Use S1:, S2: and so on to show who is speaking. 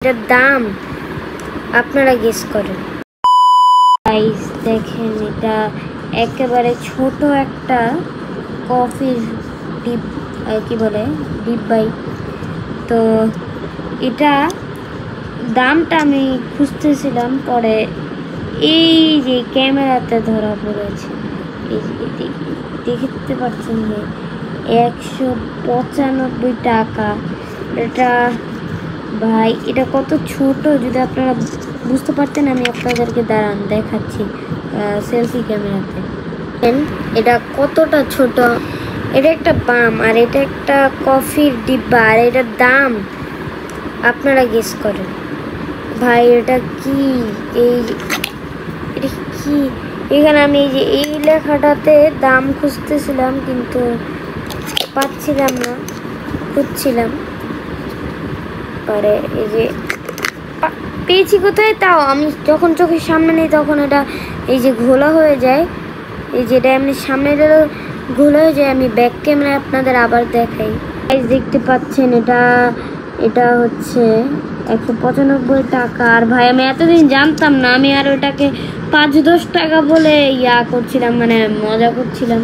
S1: এটার দাম আপনারা গেস করেন। গাইস দেখেন, এটা একেবারে ছোট একটা কফির ডিপ, কি বলে ডিব্বাই। তো এটা দামটা আমি খুঁজতেছিলাম, পরে এই যে ক্যামেরাতে ধরা পড়েছে। এই দেখতে পাচ্ছেন যে 195 টাকা। এটা ভাই, এটা কত ছোট যদি আপনারা বুঝতে পারতেন। আমি আপনাদেরকে দাঁড়ান দেখাচ্ছি সেলফি ক্যামেরাতে। এটা কতটা ছোট। এটা একটা বাম, আর এটা একটা কফির ডিব্বা, আর এটার দাম আপনারা গেস করেন। ভাই এটা কি, এটা কি? এখানে আমি এই যে এই লেখাটাতে দাম খুঁজতেছিলাম কিন্তু পাচ্ছিলাম না, খুঁজছিলাম, পরে এই যে পেয়েছি কোথায়। তাও আমি যখন চোখের সামনে নেই তখন এটা এই যে ঘোলা হয়ে যায়। এই যেটা এমনি সামনে ঘোলা হয়ে যায়। আমি ব্যাক ক্যামেরায় আপনাদের আবার দেখাই। দেখতে পাচ্ছেন এটা হচ্ছে 195 টাকা। আর ভাই আমি এতদিন জানতাম না, আমি আর ওটাকে 5-10 টাকা বলে করছিলাম, মানে মজা করছিলাম।